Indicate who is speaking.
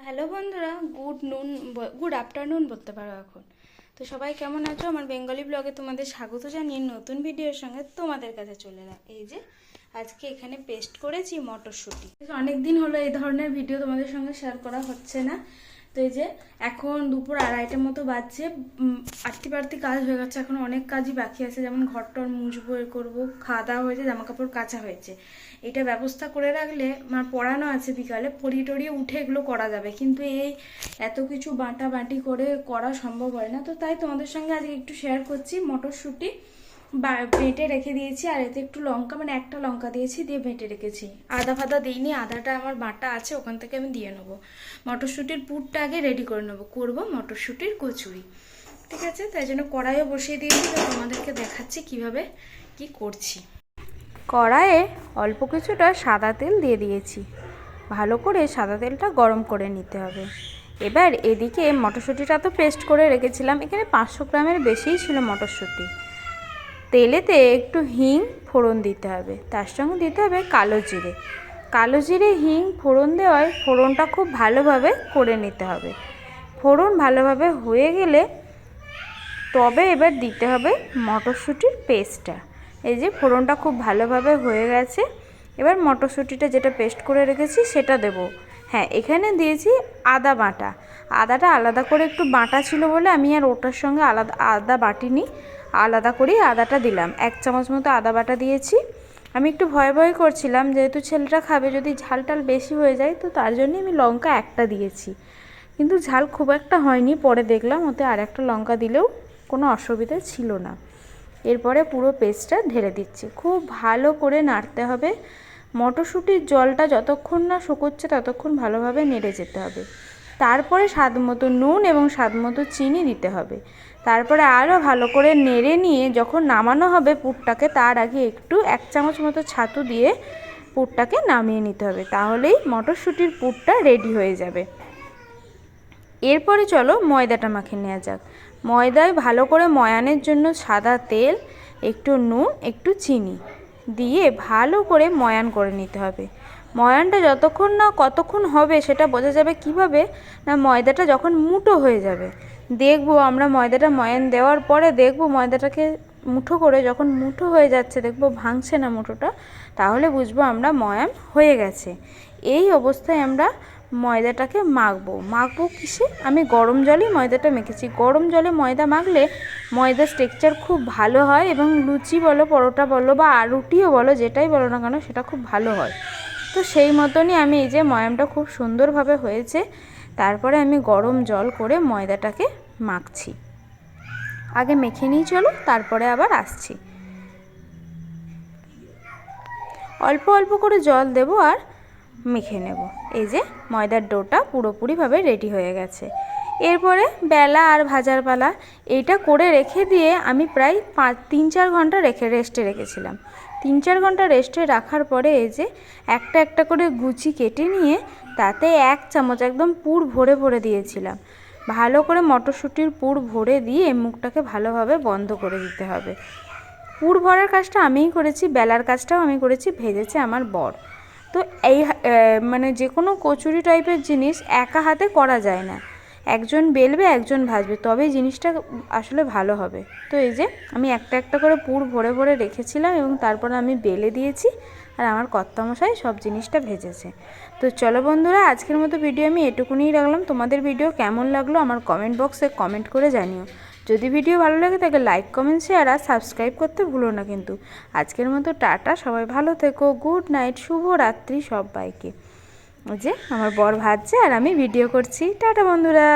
Speaker 1: Hello বন্ধুরা, good afternoon বলতে পারো এখন। তো সবাই কেমন আছো? আমার বেঙ্গলি ব্লগে তোমাদের স্বাগত জানিয়ে নতুন ভিডিওর সঙ্গে তোমাদের কাছে চলে এলাম। এই যে আজকে এখানে পেস্ট করেছি মটরশুঁটি। অনেক দিন হলো এই ধরনের ভিডিও তোমাদের সঙ্গে শেয়ার করা হচ্ছে না। তো এই যে এখন দুপুর 2:30টার মতো বাজছে। আটটি পাড়তি কাজ হয়ে গেছে, এখন অনেক কাজই বাকি আছে, যেমন ঘরটর মুছবো, এ করবো, খাওয়া দাওয়া হয়েছে, জামা কাপড় কাচা হয়েছে। এটা ব্যবস্থা করে রাখলে আমার পড়ানো আছে বিকালে, পড়িয়ে টড়িয়ে উঠে এগুলো করা যাবে, কিন্তু এই এত কিছু বাঁটাবাঁটি করে করা সম্ভব হয় না। তো তাই তোমাদের সঙ্গে আজকে একটু শেয়ার করছি। মটরশুঁটি বেটে রেখে দিয়েছি, আর এতে একটু লঙ্কা, মানে একটা লঙ্কা দিয়েছি, দিয়ে বেটে রেখেছি। আদা ফাদা দিইনি, আদাটা আমার বাটা আছে, ওখান থেকে আমি দিয়ে নেবো। মটরশুঁটির পুরটা আগে রেডি করে নেবো, করবো মটরশুঁটির কচুরি। ঠিক আছে, তাই জন্য কড়াইও বসিয়ে দিয়েছি, তো তোমাদেরকে দেখাচ্ছি কিভাবে কি করছি। কড়াইয়ে অল্প কিছুটা সাদা তেল দিয়ে দিয়েছি, ভালো করে সাদা তেলটা গরম করে নিতে হবে। এবার এদিকে মটরশুঁটিটা তো পেস্ট করে রেখেছিলাম, এখানে 500 গ্রামের বেশিই ছিল মটরশুঁটি। তেলেতে একটু হিং ফোড়ন দিতে হবে, তার সঙ্গে দিতে হবে কালো জিরে। কালো জিরে হিং ফোড়ন দেওয়ায় ফোড়নটা খুব ভালোভাবে করে নিতে হবে। ফোড়ন ভালোভাবে হয়ে গেলে তবে এবার দিতে হবে মটরশুঁটির পেস্টটা। এই যে ফোড়নটা খুব ভালোভাবে হয়ে গেছে, এবার মটরশুঁটিটা যেটা পেস্ট করে রেখেছি সেটা দেব। হ্যাঁ, এখানে দিয়েছি আদা বাটা। আদাটা আলাদা করে একটু বাটা ছিল বলে আমি আর ওটার সঙ্গে আদা বাটিনি, আলাদা করেই আদাটা দিলাম। 1 চামচ মতো আদা বাটা দিয়েছি। আমি একটু ভয় করছিলাম, যেহেতু ছেলেটা খাবে, যদি ঝালটাল বেশি হয়ে যায়, তো তার জন্যই আমি লঙ্কা একটা দিয়েছি, কিন্তু ঝাল খুব একটা হয়নি। পরে দেখলাম ওতে আর একটা লঙ্কা দিলেও কোনো অসুবিধা ছিল না। এরপরে পুরো পেস্টটা ঢেলে দিচ্ছি, খুব ভালো করে নাড়তে হবে। মটরশুঁটির জলটা যতক্ষণ না শুকোচ্ছে ততক্ষণ ভালোভাবে নেড়ে যেতে হবে। তারপরে স্বাদ মতো নুন এবং স্বাদ মতো চিনি দিতে হবে। তারপরে আরও ভালো করে নেড়ে নিয়ে যখন নামানো হবে পুরটাকে, তার আগে একটু 1 চামচ মতো ছাতু দিয়ে পুরটাকে নামিয়ে নিতে হবে, তাহলেই মটরশুঁটির পুরটা রেডি হয়ে যাবে। এরপরে চলো ময়দাটা মাখিয়ে নেওয়া যাক। ময়দায় ভালো করে ময়ানের জন্য সাদা তেল, একটু নুন, একটু চিনি দিয়ে ভালো করে ময়ান করে নিতে হবে। ময়ানটা যতক্ষণ না কতক্ষণ হবে সেটা বোঝা যাবে কিভাবে না, ময়দাটা যখন মুঠো হয়ে যাবে, দেখবো আমরা ময়দাটা ময়ান দেওয়ার পরে দেখবো ময়দাটাকে মুঠো করে, যখন মুঠো হয়ে যাচ্ছে দেখবো ভাঙছে না মুঠোটা, তাহলে বুঝবো আমরা ময়ান হয়ে গেছে। এই অবস্থায় আমরা ময়দাটাকে মাখবো কিসে? আমি গরম জলেই ময়দাটা মেখেছি। গরম জলে ময়দা মাখলে ময়দার টেক্সচার খুব ভালো হয়, এবং লুচি বলো, পরোটা বলো, বা রুটিও বলো, যেটাই বলো না কেন সেটা খুব ভালো হয়। তো সেই মতনই আমি এই যে ময়ামটা খুব সুন্দরভাবে হয়েছে, তারপরে আমি গরম জল করে ময়দাটাকে মাখছি। আগে মেখে নিই চলো, তারপরে আবার আসছি। অল্প অল্প করে জল দেব আর মেখে নেব। এই যে ময়দার ডোটা পুরোপুরিভাবে রেডি হয়ে গেছে। এরপরে বেলা আর ভাজার পালা। এইটা করে রেখে দিয়ে আমি প্রায় 3-4 ঘন্টা রেস্টে রেখেছিলাম। 3-4 ঘন্টা রেস্টে রাখার পরে এই যে একটা একটা করে গুচি কেটে নিয়ে তাতে 1 চামচ একদম পুর ভরে ভরে দিয়েছিলাম। ভালো করে মটরশুঁটির পুর ভরে দিয়ে মুখটাকে ভালোভাবে বন্ধ করে দিতে হবে। পুর ভরার কাজটা আমিই করেছি, বেলার কাজটাও আমি করেছি, ভেজেছে আমার বর। তো এই মানে যে কোনো কচুরি টাইপের জিনিস একা হাতে করা যায় না, একজন বেলবে একজন ভাজবে, তবেই জিনিসটা আসলে ভালো হবে। তো এই যে আমি একটা একটা করে পুর ভরে ভরে রেখেছিলাম, এবং তারপরে আমি বেলে দিয়েছি, আর আমার কর্তামশাই সব জিনিসটা ভেজেছে। তো চলো বন্ধুরা, আজকের মতো ভিডিও আমি এটুকুনিই রাখলাম। তোমাদের ভিডিও কেমন লাগলো আমার কমেন্ট বক্সে কমেন্ট করে জানিও। যদি ভিডিও ভালো লাগে তাহলে লাইক, কমেন্ট, শেয়ার আর সাবস্ক্রাইব করতে ভুলো না কিন্তু। আজকের মতো টাটা, সবাই ভালো থেকো, গুড নাইট, শুভরাত্রি সবাইকে। ওই যে আমার বর ভাজছে আর আমি ভিডিও করছি। টাটা বন্ধুরা।